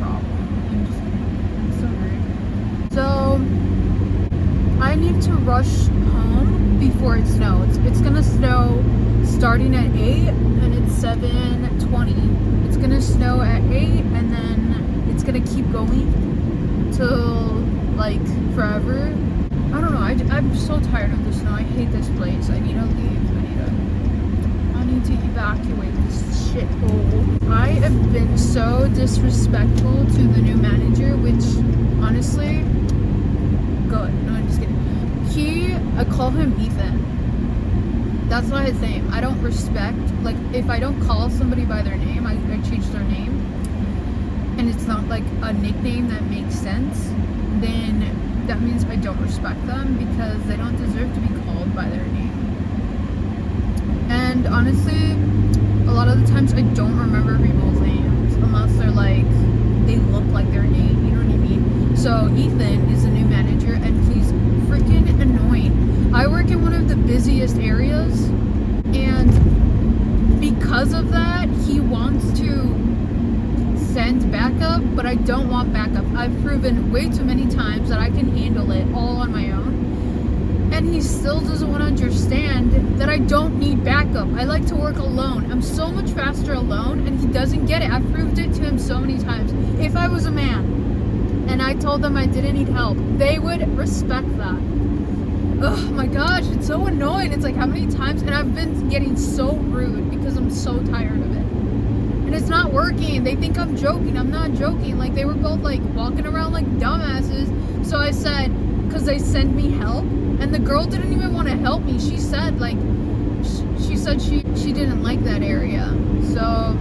problem. I'm just kidding. It's so rude. So I need to rush home before it snows. It's gonna snow starting at 8 and it's 7:20. It's gonna snow at 8 and then it's gonna keep going till like forever. I don't know. I'm so tired of the snow. I hate this place. I need to leave. I need to evacuate this shithole. I have been so disrespectful to the new manager, which honestly, good. No, I'm just kidding. I call him Ethan. That's not his name. I don't respect, like, if I don't call somebody by their name, I change their name, and it's not like a nickname that makes sense, then that means I don't respect them because they don't deserve to be called by their name. And honestly, a lot of the times I don't remember people's names unless they're like, they look like their name, you know what I mean? So Ethan is the new manager and he's freaking annoying. I work in one of the busiest areas, and because of that, he wants to send backup, but I don't want backup. I've proven way too many times that I can handle it all on my own, and he still doesn't want to understand that I don't need backup. I like to work alone. I'm so much faster alone, and he doesn't get it. I've proved it to him so many times. If I was a man and I told them I didn't need help, they would respect that. Oh my gosh, it's so annoying. It's like, how many times? And I've been getting so rude because I'm so tired of it. And it's not working. They think I'm joking. I'm not joking. Like, they were both like walking around like dumbasses. So I said, because they send me help, and the girl didn't even want to help me. She said like, she said she didn't like that area. So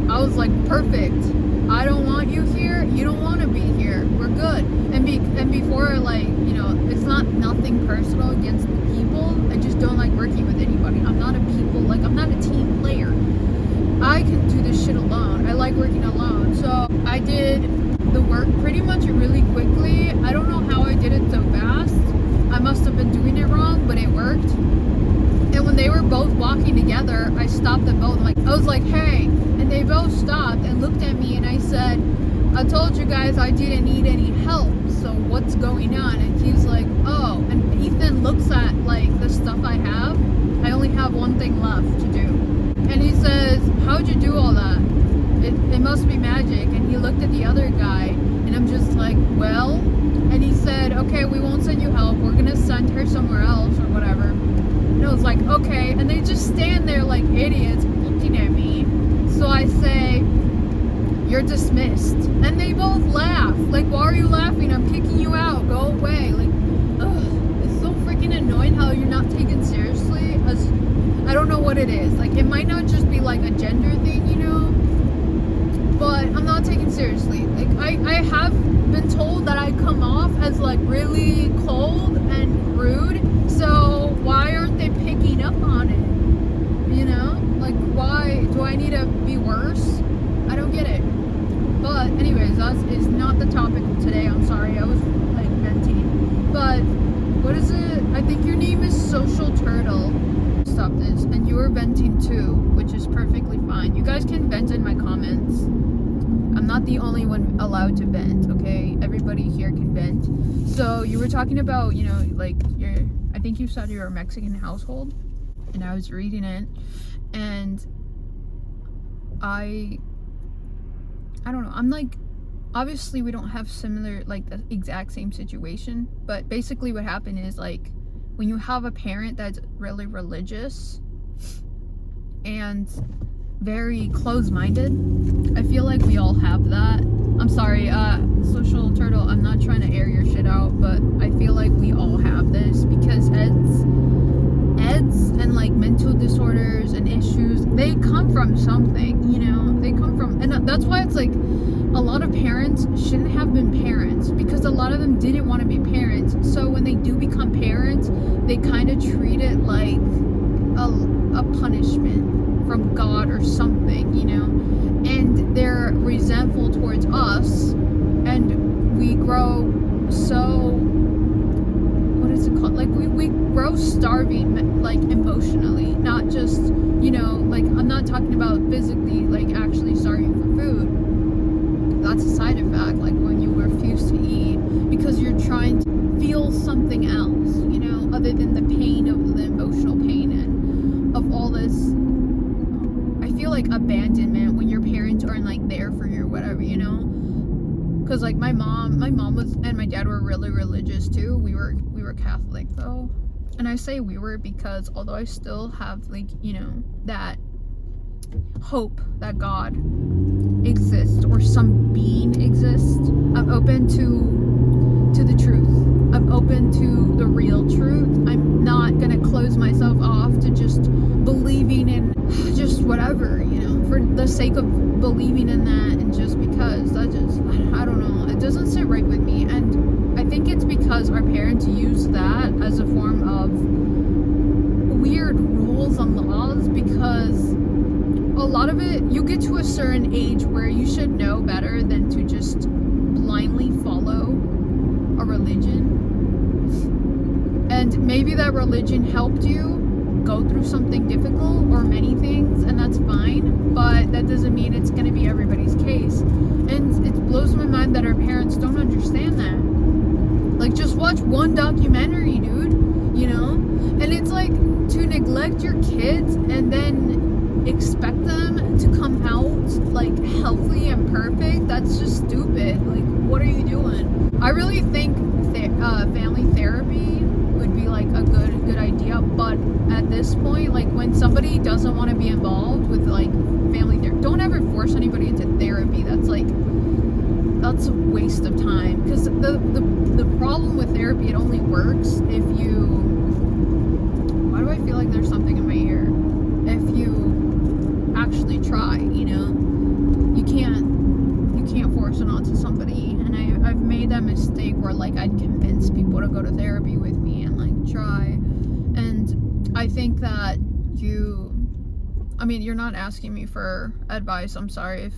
I was like, perfect. I don't want you here. You don't want to be here. We're good. And before, like, you know, it's not nothing personal against the people. I just don't like working with anybody. I'm not a team player. I can do this shit alone. I like working alone. So I did the work pretty much really quickly. I don't know how I did it so fast. I must have been doing it wrong, but it worked. And when they were both walking together, I stopped them both. Like, I was like, hey. And they both stopped and looked at me, and I said, I told you guys I didn't need any help. So what's going on? And he's like, oh. And Ethan looks at like the stuff I have. I only have one thing left to do. And he says, how'd you do all that? It must be magic. And he looked at the other guy, and I'm just like, well, and he said, okay, we won't send you help. We're gonna send her somewhere else or whatever. And I was like, okay. And they just stand there like idiots looking at me. So I say, you're dismissed. And they both laugh. Like, why are you laughing? I'm kicking you out. Go away. Like, ugh, it's so freaking annoying how you're not taken seriously. I don't know what it is. Like, it might not just be like a gender thing, you know, but I'm not taken seriously. Like, I have been told that I come off as like really cold and rude, so why aren't they picking up on it? You know, like, why do I need to be worse? I don't get it. But anyways, that is not the topic of today. I'm sorry, I was like venting. But what is it? I think your name is Social Turtle. Stop this. And you were venting too, which is perfectly fine. You guys can vent in my comments. I'm not the only one allowed to vent, okay? Everybody here can vent. So you were talking about, you know, like, I think you said you're a Mexican household, and I was reading it, and I don't know. I'm like, obviously we don't have similar, like, the exact same situation, but basically what happened is, like, when you have a parent that's really religious and very close-minded, I feel like we all have that. I'm sorry, Social Turtle, I'm not trying to air your shit out, but I feel like we all have this because EDS and like mental disorders and issues, they come from something, you know, they come from, and that's why it's like a lot of parents shouldn't have been parents because a lot of them didn't want to be parents. So when they do become parents, they kind of treat it like a punishment from God or something, you know, and they're resentful towards us, and we grow so, what is it called, like we grow starving, like emotionally, not just, you know, like I'm not talking about physically, like actually starving for food. That's a side back, like when you refuse to eat because you're trying to feel something else, you know, other than the pain of the emotional pain and of all this. I feel like abandonment when your parents aren't like there for you or whatever, you know. Because like my mom was, and my dad were really religious too. We were Catholic though, and I say we were because although I still have like, you know, that hope that God exists or some being exists, I'm open to the truth. I'm open to the real truth. I'm not gonna close myself off to just believing in just whatever, you know, for the sake of believing in that, and just because that just, I don't know, it doesn't sit right with me. And I think it's because our parents use that as a form of weird rules and laws, because a lot of it, you get to a certain age where you should know better than to just blindly follow a religion. And maybe that religion helped you go through something difficult or many things, and that's fine, but that doesn't mean it's going to be everybody's case. And it blows my mind that our parents don't understand that. Like, just watch one documentary, dude, you know? And it's like, to neglect your kids and then expect them to come out like healthy and perfect, that's just stupid. Like, what are you doing? I really think family therapy would be like a good idea, but at this point, like, when somebody doesn't want to be involved with like family therapy, don't ever force anybody into therapy. That's a waste of time, because the problem with therapy, it only works if you, why do I feel like there's something in my ear, if you actually try, you know. You can't force it onto somebody. And I've made that mistake where like I'd convince people to go to therapy with me and like try. And I think that you're not asking me for advice. I'm sorry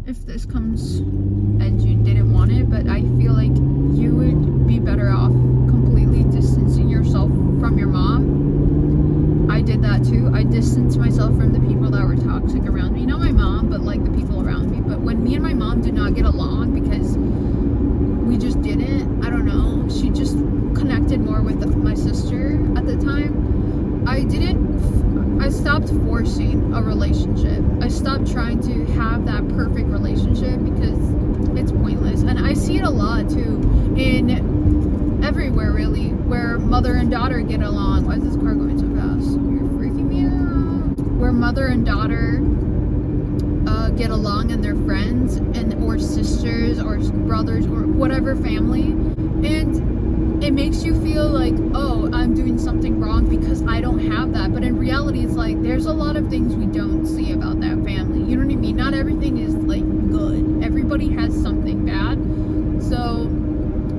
if this comes and you didn't want it, but I feel like you would be better off completely distancing yourself from your mom. I did that too. I distanced myself from the people that were toxic around me. Not my mom, but like the people around me. But when me and my mom did not get along because we just didn't, I don't know, she just connected more with my sister at the time. I stopped forcing a relationship. I stopped trying to have that perfect relationship because it's pointless. And I see it a lot too in everywhere really, where mother and daughter get along. Why is this car going so fast? You're freaking me out. Where mother and daughter get along and they're friends, and or sisters or brothers or whatever family, and it makes you feel like, oh, I'm doing something wrong because I don't have that. But in reality, it's like there's a lot of things we don't see about that family. You know what I mean? Not everything is like good. Everybody has something bad. So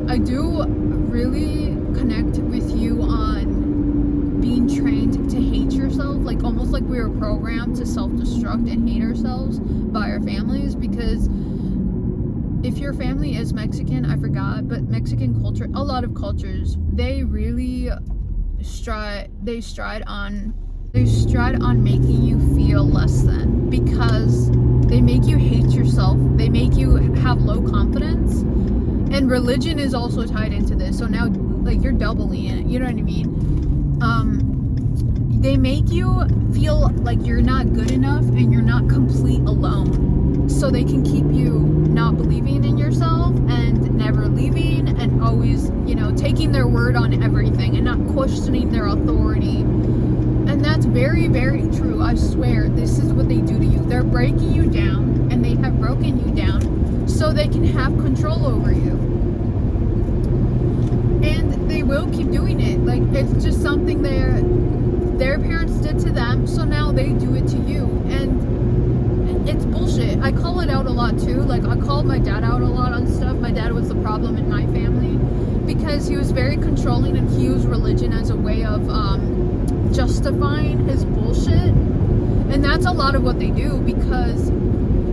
I do really connect with you on being trained to hate yourself, like almost like we were programmed to self-destruct and hate ourselves by our families. Because if your family is Mexican, I forgot, but Mexican culture, a lot of cultures, they really stride on making you feel less than, because they make you hate yourself, they make you have low confidence. And religion is also tied into this, so now like you're doubling it, you know what I mean? They make you feel like you're not good enough and you're not complete alone, so they can keep you not believing in yourself and never leaving and always, you know, taking their word on everything and not questioning their authority. And that's very, very true. I swear, this is what they do to you. They're breaking you down, and they have broken you down so they can have control over you. And they will keep doing it. Like, it's just something their parents did to them, so now they do it to you. And it's bullshit. I call it out a lot too. Like, I called my dad out a lot on stuff. My dad was the problem in my family because he was very controlling, and he used religion as a way of justifying his bullshit. And that's a lot of what they do, because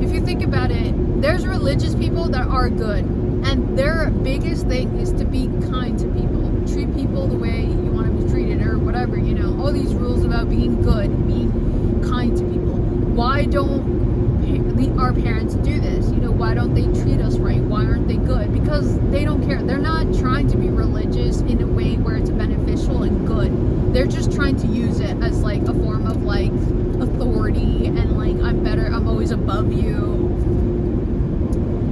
if you think about it, there's religious people that are good, and their biggest thing is to be kind to people, treat people the way you want to be treated, or whatever, you know, all these rules about being good, being kind to people. Why don't our parents do this? You know, why don't they treat us right? Why aren't they good? Because they don't care. They're not trying to be religious in a way where it's beneficial and good. They're just trying to use it as like a form of like authority and like I'm better, I'm always above you.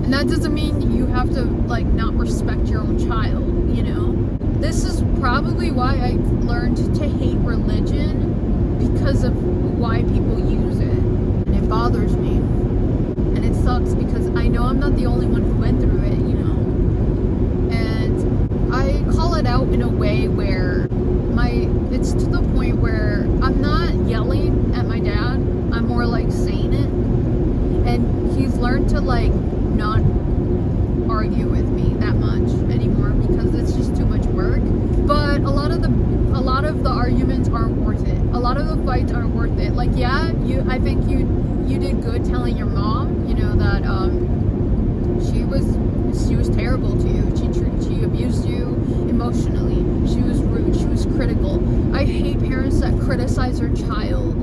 And that doesn't mean you have to like not respect your own child, you know? This is probably why I learned to hate religion, because of why people use it. And it bothers me. And it sucks because I know I'm not the only one who went through it, you know? And I call it out in a way where it's to the point where I'm not yelling at my dad, I'm more like saying it. And he's learned to like not argue with me that much anymore because it's just too much work. But a lot of the arguments aren't worth it. A lot of the fights aren't worth it. Like, yeah, I think you did good telling your mom, you know, that she was terrible to you. She abused you emotionally. She was rude. She was critical. I hate parents that criticize their child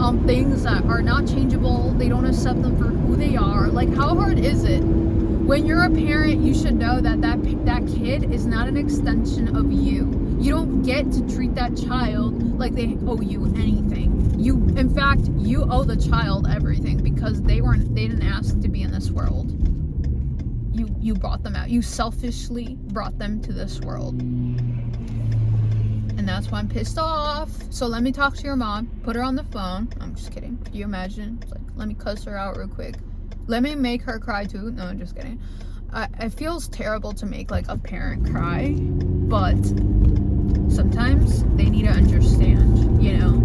on things that are not changeable. They don't accept them for who they are. Like, how hard is it? When you're a parent, you should know that that kid is not an extension of you. You don't get to treat that child like they owe you anything. In fact, you owe the child everything because they didn't ask to be in this world. You brought them out. You selfishly brought them to this world. And that's why I'm pissed off. So let me talk to your mom. Put her on the phone. I'm just kidding. Can you imagine? It's like, let me cuss her out real quick. Let me make her cry too. No, I'm just kidding. It feels terrible to make like a parent cry, but sometimes they need to understand, you know?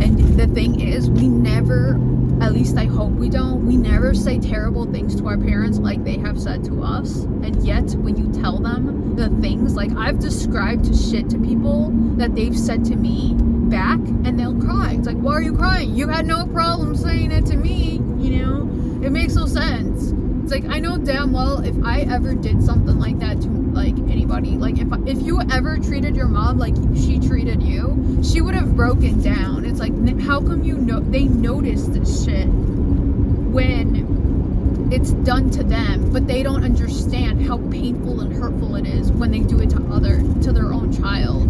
And the thing is, we never, at least I hope we don't, we never say terrible things to our parents like they have said to us. And yet, when you tell them the things, like I've described shit to people that they've said to me back, and they'll cry. It's like, why are you crying? You had no problem saying it to me, you know? It makes no sense. It's like, I know damn well if I ever did something like that to like anybody, like if you ever treated your mom like she treated you, she would have broken down. It's like, how come they notice this shit when it's done to them, but they don't understand how painful and hurtful it is when they do it to their own child.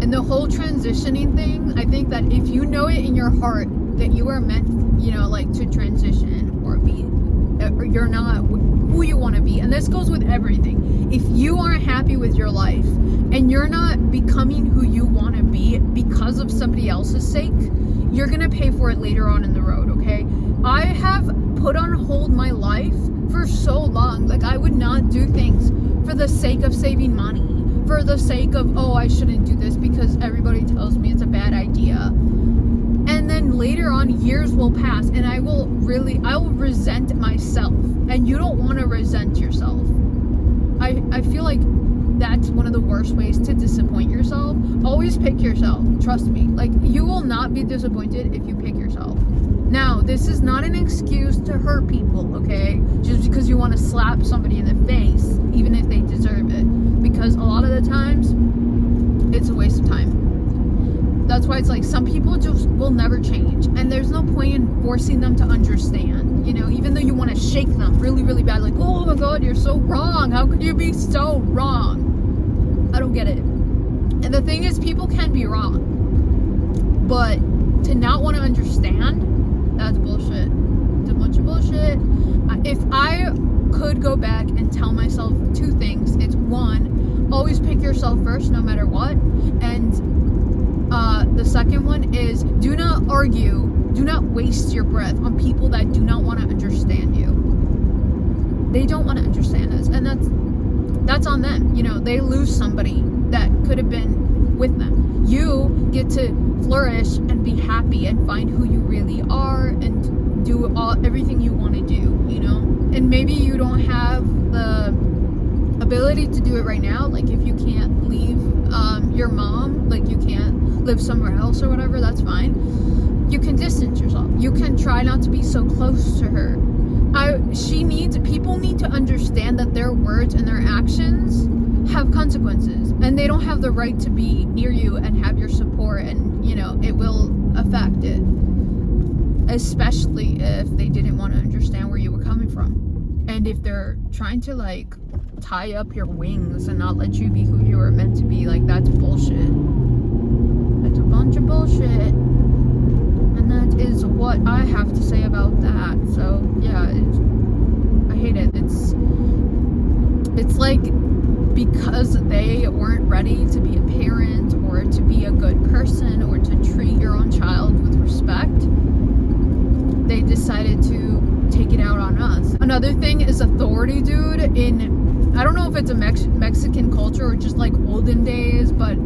And the whole transitioning thing, I think that if you know it in your heart that you are meant, you know, like to transition or you're not who you want to be. And this goes with everything. If you aren't happy with your life and you're not becoming who you want to be because of somebody else's sake, you're going to pay for it later on in the road, okay? I have put on hold my life for so long. Like, I would not do things for the sake of saving money, for the sake of, oh, I shouldn't do this because everybody tells me it's a bad idea. And then later on, years will pass and I will resent myself. And you don't want to resent yourself. I feel like that's one of the worst ways to disappoint yourself. Always pick yourself. Trust me. Like, you will not be disappointed if you pick yourself. Now, this is not an excuse to hurt people, okay? Just because you want to slap somebody in the face, even if they deserve it. Because a lot of the times, it's a waste of time. That's why it's like some people just will never change, and there's no point in forcing them to understand, you know, even though you want to shake them really, really bad, like, oh my god, you're so wrong, how could you be so wrong? I don't get it. And the thing is, people can be wrong, but to not want to understand, that's bullshit. It's a bunch of bullshit. If I could go back and tell myself two things, it's one, always pick yourself first no matter what, and the second one is, do not argue, do not waste your breath on people that do not want to understand you. They don't want to understand us, and that's on them. You know, they lose somebody that could have been with them. You get to flourish and be happy and find who you really are and do everything you want to do, you know? And maybe you don't have the ability to do it right now, like if you can't leave your mom, like you can't live somewhere else or whatever, that's fine. You can distance yourself. You can try not to be so close to her. People need to understand that their words and their actions have consequences, and they don't have the right to be near you and have your support, and you know, it will affect it. especially if they didn't want to understand where you were coming from. And if they're trying to like tie up your wings and not let you be who you were meant to be, like, that's bullshit. That's a bunch of bullshit. And that is what I have to say about that. So yeah, I hate it. It's like, because they weren't ready to be a parent or to be a good person or to treat your own child with respect, they decided to take it out on us. Another thing is authority, dude. I don't know if it's a Mexican culture or just like olden days, but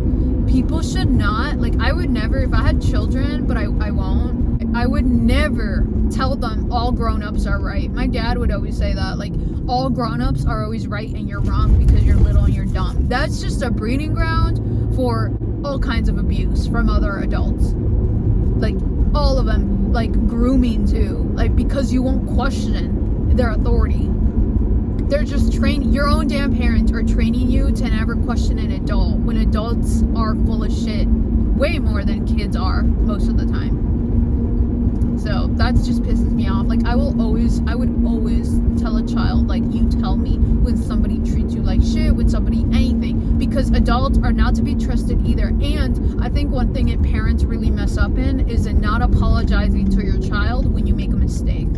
people should not, like, I would never, if I had children, but I won't, I would never tell them all grown-ups are right. My dad would always say that, like, all grown-ups are always right and you're wrong because you're little and you're dumb. That's just a breeding ground for all kinds of abuse from other adults. Like, all of them. Like, grooming too. Like, because you won't question their authority. They're just training, your own damn parents are training you to never question an adult when adults are full of shit way more than kids are most of the time. So that just pisses me off. Like, I would always tell a child, like, you tell me when somebody treats you like shit, when somebody anything, because adults are not to be trusted either. And I think one thing that parents really mess up in is in not apologizing to your child when you make a mistake.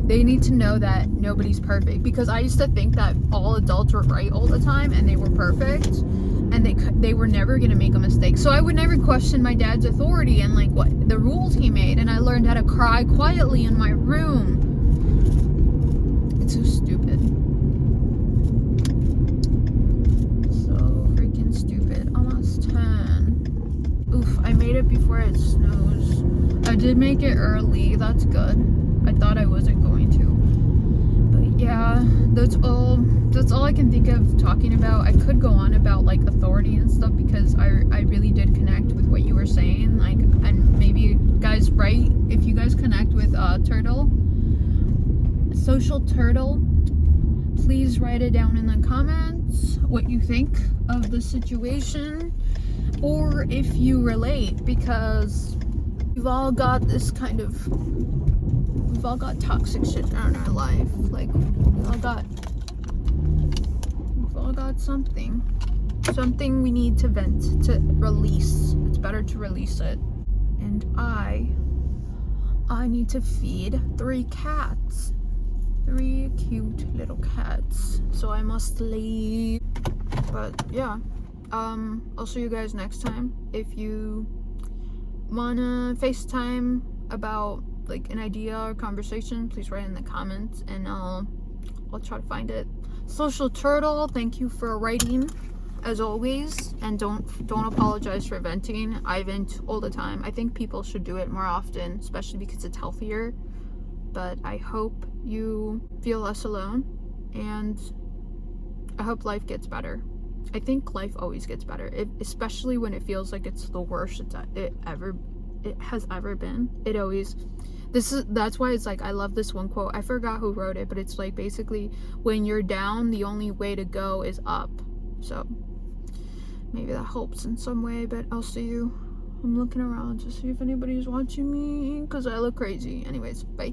They need to know that nobody's perfect, because I used to think that all adults were right all the time and they were perfect and they were never going to make a mistake. So I would never question my dad's authority and like what the rules he made, and I learned how to cry quietly in my room. It's so stupid. So freaking stupid. Almost 10. Oof, I made it before it snows. I did make it early. That's good. I thought I wasn't going to. But yeah, that's all I can think of talking about. I could go on about like authority and stuff because I really did connect with what you were saying. Like, and maybe you guys write, if you guys connect with Turtle, Social Turtle, please write it down in the comments what you think of the situation, or if you relate, because we've all got this kind of, we've all got toxic shit in our life. Like, we've all got something we need to vent, to release. It's better to release it. And I need to feed 3 cats. 3 cute little cats. So I must leave. But yeah, I'll see you guys next time. If you wanna FaceTime about like an idea or conversation, please write in the comments and I'll try to find it. Social Turtle, thank you for writing as always, and don't apologize for venting. I vent all the time. I think people should do it more often, especially because it's healthier. But I hope you feel less alone, and I hope life gets better. I think life always gets better, especially when it feels like it's the worst it has ever been. It always, that's why it's like, I love this one quote. I forgot who wrote it, but it's like, basically, when you're down, the only way to go is up. So maybe that helps in some way, but I'll see you. I'm looking around to see if anybody's watching me because I look crazy. Anyways, bye.